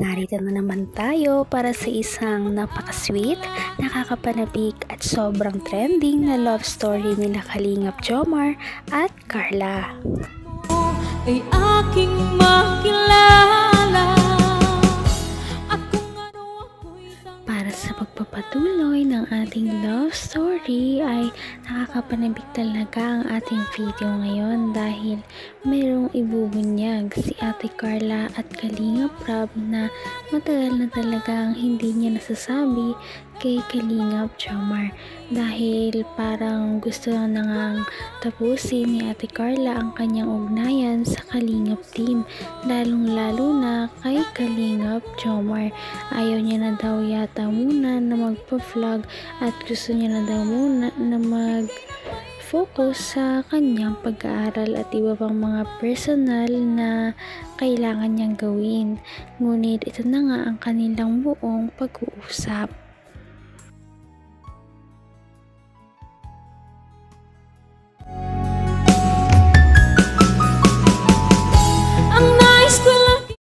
Narito na naman tayo para sa isang napaka-sweet, nakakapanabik at sobrang trending na love story nila Kalingap Jomar at Carla. Ay aking makilala. Para sa pagpapatuloy ng ating love story ay nakakapanabik talaga ang ating video ngayon dahil mayroong ibubunyag si Ate Carla at Kalingap Rob na matagal na talagang hindi niya nasasabi kay Kalingap Jomar dahil parang gusto na ngang tapusin ni Ate Carla ang kanyang ugnayan sa Kalingap team, lalong-lalo na kay Kalingap Jomar. Ayaw niya na daw yata muna na magpa-vlog at gusto niya na daw muna na mag-focus sa kanyang pag-aaral at iba pang mga personal na kailangan niyang gawin. Ngunit ito na nga ang kanilang buong pag-uusap.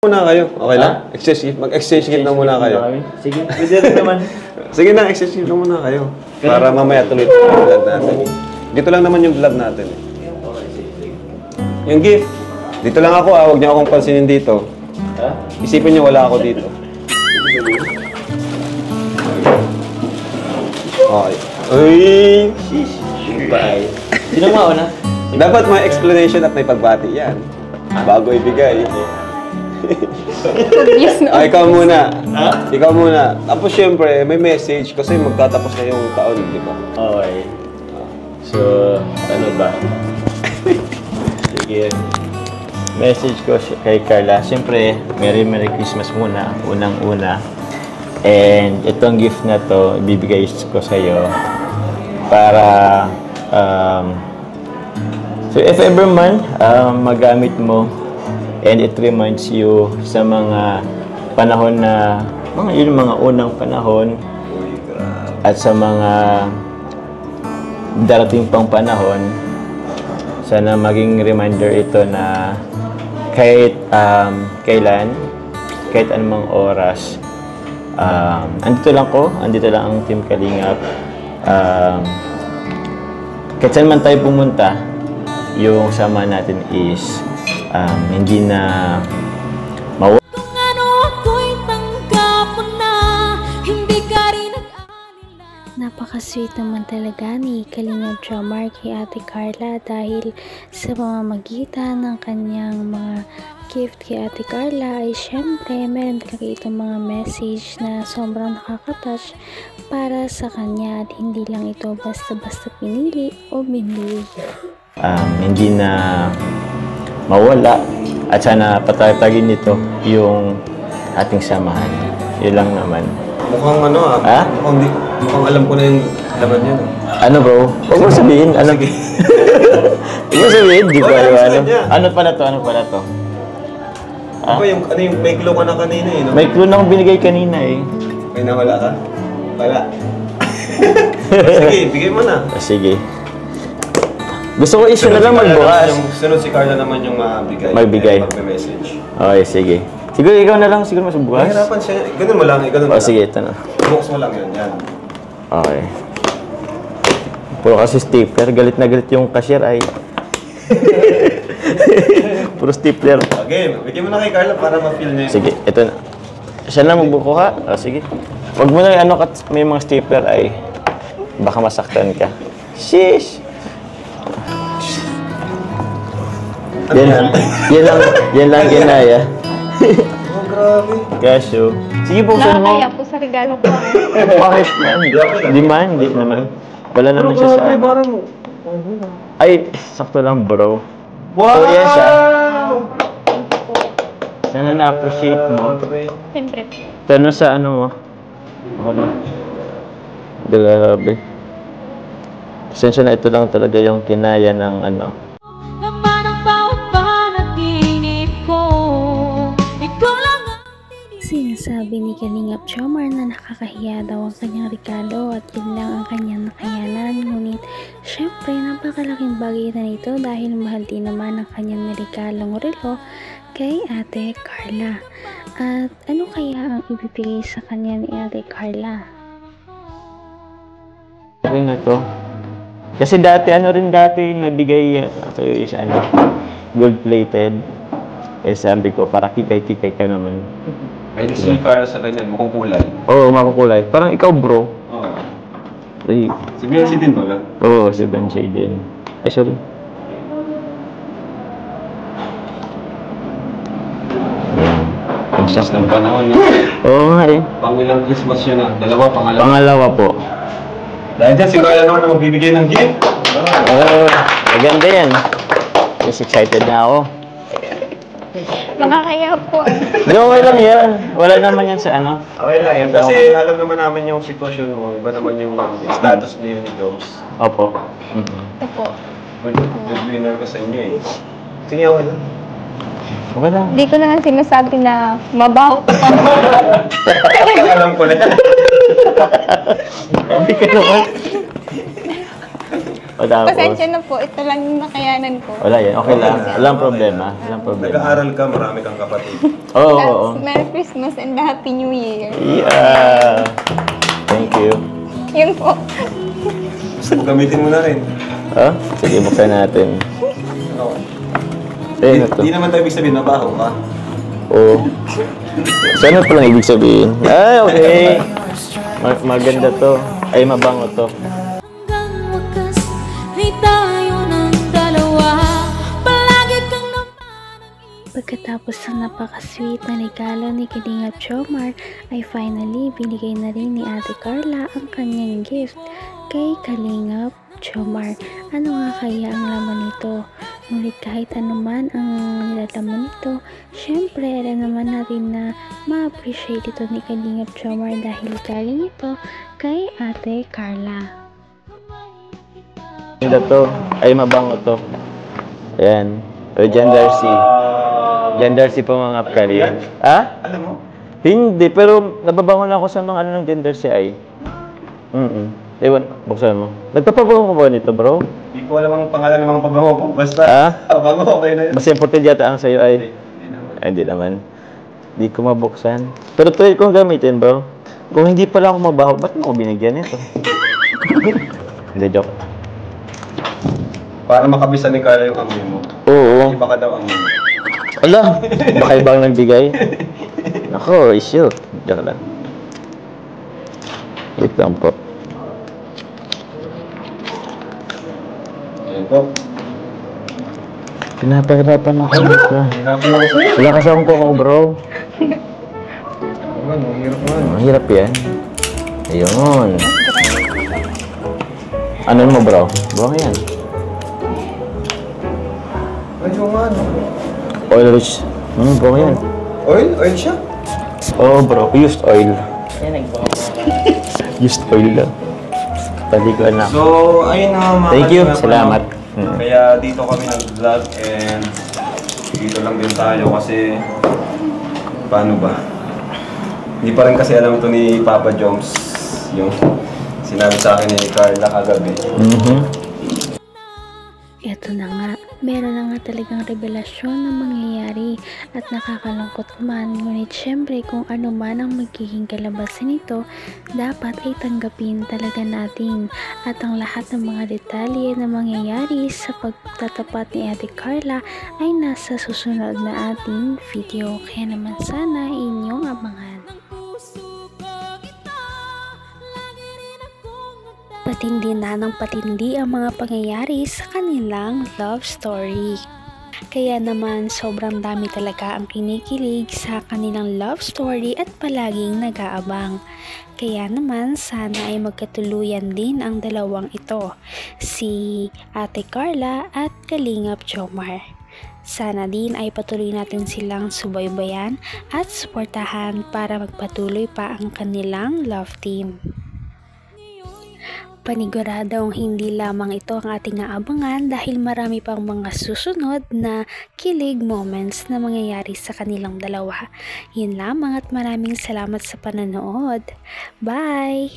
Muna kayo, okay lang? Mag-exchange gift na muna kayo. Sige, pwede rin naman. Sige na, exchange gift na muna kayo. Para mamaya tuloy yung vlog natin. Dito lang naman yung vlog natin. Yung gift, dito lang ako huwag niyo akong pansinin dito. Isipin niyo wala ako dito. Okay. Uy! Bye. Sino mauna? Dapat may explanation at may pagbati yan. Bago ibigay. Ikaw muna. Ha? Ikaw muna. Tapos syempre, may message kasi magtatapos na yung taon, di ba? Okay. So, ano ba? Sige. Message ko kay Carla. Siyempre, Merry Christmas muna. Unang-una. And itong gift na to, ibibigay ko sa'yo para so if ever man magamit mo and it reminds you sa mga panahon na yung mga unang panahon at sa mga darating pang panahon, sana maging reminder ito na kahit kailan, kahit anumang oras, andito lang ang Team Kalingap. Kahit saan man tayo pumunta, yung sama natin is hindi na mawala. Kung ano ako'y tanggap mo na, hindi ka rin nag-alila. Napaka-sweet naman talaga ni Kalingap Jomar kay Ate Carla dahil sa pamamagitan ng kanyang mga gift kay Ate Carla ay syempre meron talaga itong mga message na sobrang nakaka-touch para sa kanya at hindi lang ito basta-basta pinili o binili. Hindi na mawala at sana patatagin nito yung ating samahan. Yun lang naman. Mukhang mukhang alam ko na yung laman yun. Ano bro? Huwag mo sabihin. Ano? Huwag mo sabihin. Di ko alam. Ano pala to? Ano yung may clue ka na kanina eh, no? May clue na akong binigay kanina eh. May nawala ka? Wala. Sige, bigay mo na. Sige. Gusto ko issue na lang magbukas. Sunod si Carla naman yung magbigay. Magbigay. Magme-message. Okay, sige. Siguro ikaw na lang, siguro mas bukas. Mahirapan siya. Ganun mo lang, ganun mo lang. Sige, ito na. Box mo lang yun, yan. Okay. Puro kasi stapler. Galit na galit yung cashier ay. Puro stapler. Okay, bigyan mo na kay Carla para ma-feel niya. Sige, ito na. Siya na magbuko ka. Sige. Huwag mo na may mga stapler ay baka masaktan ka. Sheesh! Yan lang ginaya. Oh, grabe. Kasyo. Sige po, saan mo? Nakakaya po sa regalo ko. Bakit man? Hindi naman. Wala naman siya sa... Ay, sakto lang bro. Wow! Oh, yes, sana na-appreciate mo. Siyempre. Tanong sa ano mo? Grabe. Pasensya na, ito lang talaga yung kinaya ng ano. Laman ang bawat panaginip ko, ikaw lang ang Sinasabi ni Kalingap Jomar na nakakahiya daw ang kanyang regalo at yun lang ang kanyang nakayanan. Ngunit syempre napakalaking bagay na nito dahil mahal din naman ang kanyang niregalong relo kay Ate Carla. At ano kaya ang ibibigay sa kanya ni Ate Carla? Rin na to. Kasi dati nabigay sa'yo is gold-plated. Eh sabi ko, para kikay-kikay ka naman. Ay, si Carla sa kanya, mukhang kulay. Oo, makukulay. Parang ikaw, bro. Oo. Ay, Si Biancy din ba? oo, si Benjay din. Ay, sorry. Pagsas ng panahon niya. Oo nga eh. Pangilang Christmas yun na. Dalawa, pangalawa. Pangalawa po. Dahil dyan, si Carla naman na magbibigay ng gift. Oo, maganda yan. Mas excited na ako. Nakakaya po. Hindi, okay lang yan. Wala naman yan sa ano. Okay lang yan. Kasi alam naman namin yung sitwasyon mo. Iba naman yung status niyo ni Doms. Opo. Ito po. Winner ko sa inyo eh. Sige, okay lang. Okay lang. Hindi ko na nga sinasabi na mabaho. Alam ko na yan. Sabi ka naman. Wala po. Pasensya na po. Ito lang yung nakayanan ko. Wala yan. Okay lang. Walang problema. Walang problema. Nag-aaral ka, marami kang kapatid. Oo, oo. Merry Christmas and Happy New Year. Yeah. Thank you. Yun po. Gusto mo gamitin mo na rin. Ha? Sige, buksan natin. Eh, ano to? Di naman tayo ibig sabihin na baho ka. Oo. Saan pa lang ibig sabihin? Ah, okay. Maganda to. Ay, mabango to. Hanggang wakas ay tayo ng dalawa. Palagi kang naman. Pagkatapos ng napaka-sweet na regalo ni Kalingap Jomar, ay finally binigay na rin ni Ate Carla ang kanyang gift kay Kalingap Jomar. Ano nga kaya ang laman nito? Ngunit kahit anuman ang nilalaman nito, syempre alam naman natin na ma-appreciate ito ni Kalingap Jomar dahil galing ito kay Ate Carla. Maganda to. Ay, mabango to. Ayan. O, John Darcy. John Darcy po mga kapkali. Ha? Alam mo? Hindi, pero nababango na ako sa mga ano ng John Darcy ay. Ewan, buksan mo. Nagpapabango ko ba nito, bro? Hindi ko alam ang pangalan ng mga pabango ko. Basta, pabango okay na yun. Mas important yata ang sa'yo ay... Ay, hindi naman. Hindi ko mabuksan. Pero try kong gamitin, bro. Kung hindi pala ako mabaho, ba't mo ako binigyan nito? Hindi, joke. Para makabisan ni Carla yung amoy mo. Oo. Iba ka daw amoy mo. Ala, baka ibang nagbigay. Ako, issue. Joke lang. Wait lang po. Ayan po. Pinapahirapan ako. Hirapan ako sa'yo. Wala kasama ko, bro. Ang hirap man. Ang hirap yan. Ayun. Ano mo, bro? Buwang yan. Ay, yung ano. Oil rich. Buwang yan. Oil? Oil siya? Oo, bro. Used oil. Used oil lang. Pwede ko na. So, ayun na mga Thank you. kalingap, Salamat. ano. Kaya dito kami nag-vlog and dito lang din tayo kasi paano ba? Hindi pa rin kasi alam to ni Papa Joms yung sinabi sa akin ni Carla kagabi. Ito na nga, meron na nga talagang revelasyon na mangyayari at nakakalungkot man. Ngunit syempre kung ano man ang magiging kalabasan nito, dapat ay tanggapin talaga natin. At ang lahat ng mga detalye na mangyayari sa pagtatapat ni Ate Carla ay nasa susunod na ating video. Kaya naman sana inyong abangan. Patindi na ng patindi ang mga pangyayari sa kanilang love story. Kaya naman sobrang dami talaga ang kinikilig sa kanilang love story at palaging nag-aabang. Kaya naman sana ay magkatuluyan din ang dalawang ito, si Ate Carla at Kalingap Jomar. Sana din ay patuloy natin silang subaybayan at suportahan para magpatuloy pa ang kanilang love team. Paniguradong hindi lamang ito ang ating aabangan dahil marami pang mga susunod na kilig moments na mangyayari sa kanilang dalawa. Yun lamang at maraming salamat sa panonood. Bye!